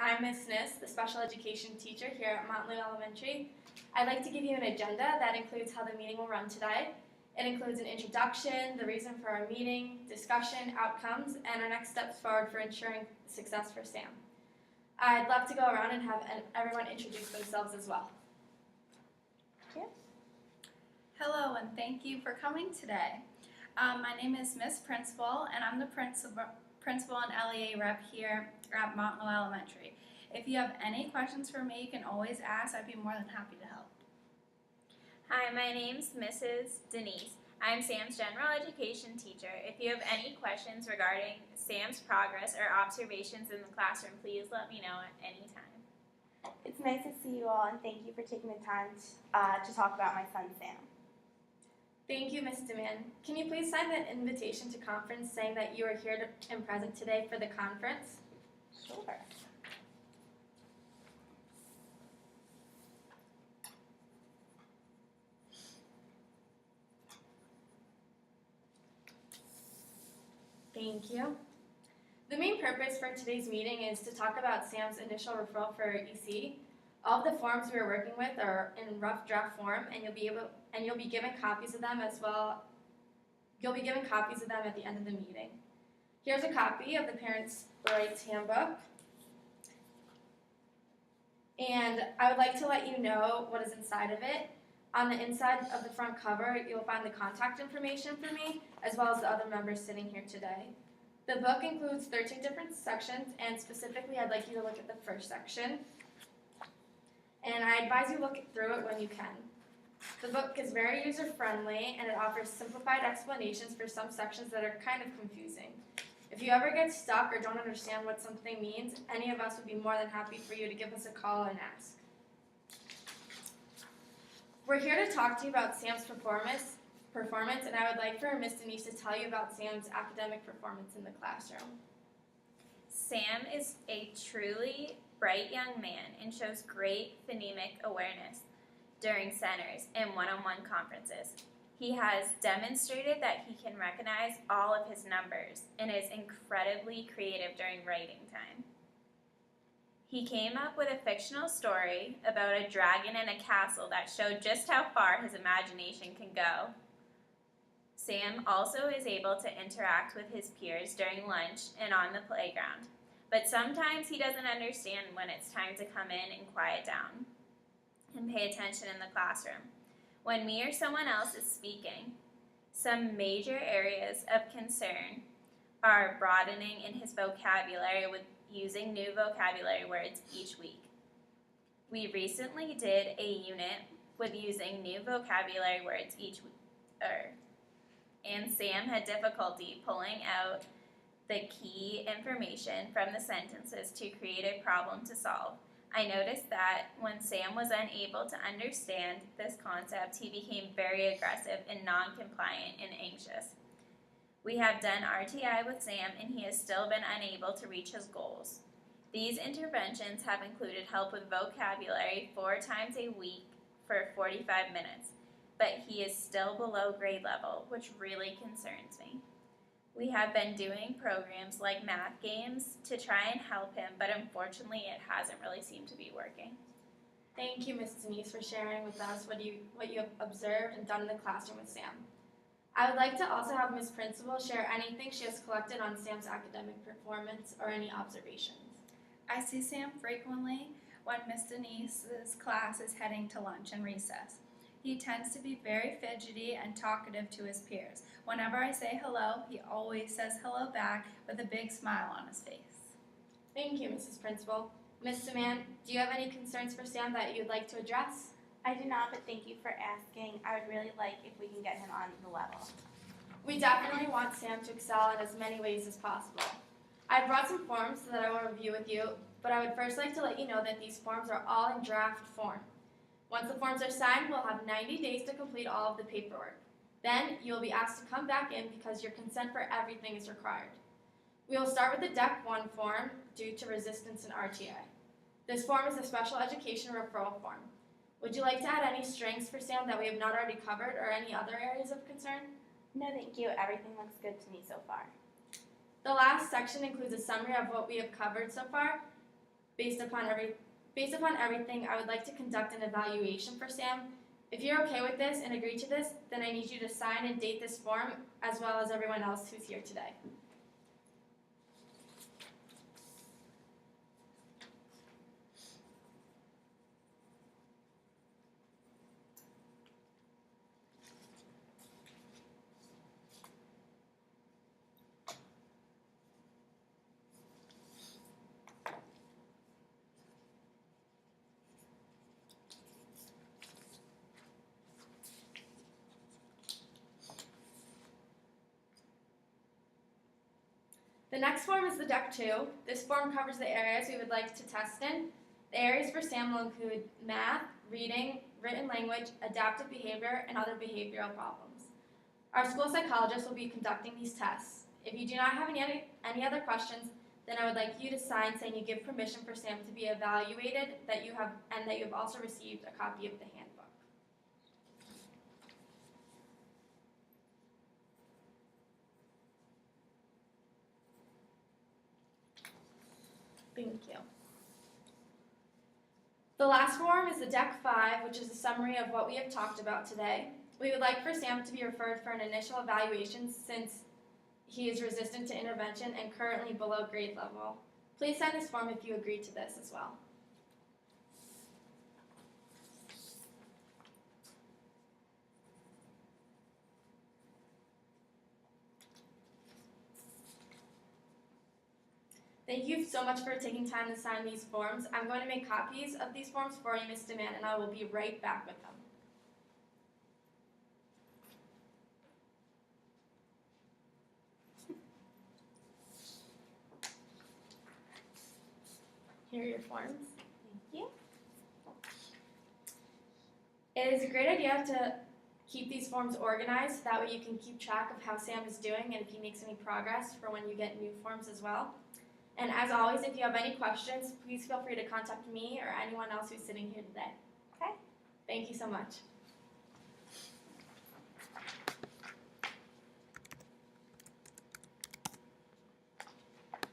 I'm Miss Niss, the special education teacher here at Mountley Elementary. I'd like to give you an agenda that includes how the meeting will run today. It includes an introduction, the reason for our meeting, discussion, outcomes, and our next steps forward for ensuring success for SAM. I'd love to go around and have everyone introduce themselves as well. Hello, and thank you for coming today. My name is Miss Principal, and I'm the principal and LEA rep here at Mountley Elementary. If you have any questions for me, you can always ask. I'd be more than happy to help. Hi, my name's Mrs. Denise. I'm Sam's general education teacher. If you have any questions regarding Sam's progress or observations in the classroom, please let me know at any time. It's nice to see you all, and thank you for taking the time to talk about my son, Sam. Thank you, Ms. Deman. Can you please sign the invitation to conference saying that you are here and present today for the conference? Sure. Thank you. The main purpose for today's meeting is to talk about Sam's initial referral for EC. All of the forms we are working with are in rough draft form, and you'll be given copies of them as well. You'll be given copies of them at the end of the meeting. Here's a copy of the Parents' Rights Handbook. And I would like to let you know what is inside of it. On the inside of the front cover, you'll find the contact information for me, as well as the other members sitting here today. The book includes 13 different sections, and specifically I'd like you to look at the first section. And I advise you look through it when you can. The book is very user-friendly, and it offers simplified explanations for some sections that are kind of confusing. If you ever get stuck or don't understand what something means, any of us would be more than happy for you to give us a call and ask. We're here to talk to you about Sam's performance, and I would like for Ms. Denise to tell you about Sam's academic performance in the classroom. Sam is a truly bright young man and shows great phonemic awareness during centers and one-on-one conferences. He has demonstrated that he can recognize all of his numbers and is incredibly creative during writing time. He came up with a fictional story about a dragon and a castle that showed just how far his imagination can go. Sam also is able to interact with his peers during lunch and on the playground, but sometimes he doesn't understand when it's time to come in and quiet down and pay attention in the classroom when me or someone else is speaking. Some major areas of concern are broadening in his vocabulary with using new vocabulary words each week. We recently did a unit with using new vocabulary words each week, and Sam had difficulty pulling out the key information from the sentences to create a problem to solve. I noticed that when Sam was unable to understand this concept, he became very aggressive and non-compliant and anxious. We have done RTI with Sam, and he has still been unable to reach his goals. These interventions have included help with vocabulary 4 times a week for 45 minutes, but he is still below grade level, which really concerns me. We have been doing programs like math games to try and help him, but unfortunately it hasn't really seemed to be working. Thank you, Ms. Denise, for sharing with us what you have observed and done in the classroom with Sam. I would like to also have Ms. Principal share anything she has collected on Sam's academic performance or any observations. I see Sam frequently when Miss Denise's class is heading to lunch and recess. He tends to be very fidgety and talkative to his peers. Whenever I say hello, he always says hello back with a big smile on his face. Thank you, Mrs. Principal. Ms. Deman, do you have any concerns for Sam that you'd like to address? I do not, but thank you for asking. I would really like if we can get him on the level. We definitely want Sam to excel in as many ways as possible. I brought some forms that I will review with you, but I would first like to let you know that these forms are all in draft form. Once the forms are signed, we'll have 90 days to complete all of the paperwork. Then you will be asked to come back in because your consent for everything is required. We will start with the Deck 1 form due to resistance in RTA. This form is a special education referral form. Would you like to add any strengths for Sam that we have not already covered or any other areas of concern? No, thank you. Everything looks good to me so far. The last section includes a summary of what we have covered so far. Based upon everything, I would like to conduct an evaluation for Sam. If you're okay with this and agree to this, then I need you to sign and date this form, as well as everyone else who's here today. The next form is the Deck 2. This form covers the areas we would like to test in. The areas for Sam will include math, reading, written language, adaptive behavior, and other behavioral problems. Our school psychologist will be conducting these tests. If you do not have any other questions, then I would like you to sign saying you give permission for Sam to be evaluated, and that you have also received a copy of the handbook. Thank you. The last form is the Deck 5, which is a summary of what we have talked about today. We would like for Sam to be referred for an initial evaluation since he is resistant to intervention and currently below grade level. Please sign this form if you agree to this as well. Thank you so much for taking time to sign these forms. I'm going to make copies of these forms for you, Ms. DeMann, and I will be right back with them. Here are your forms. Thank you. It is a great idea to keep these forms organized. That way you can keep track of how Sam is doing and if he makes any progress for when you get new forms as well. And as always, if you have any questions, please feel free to contact me or anyone else who's sitting here today. Okay. Thank you so much.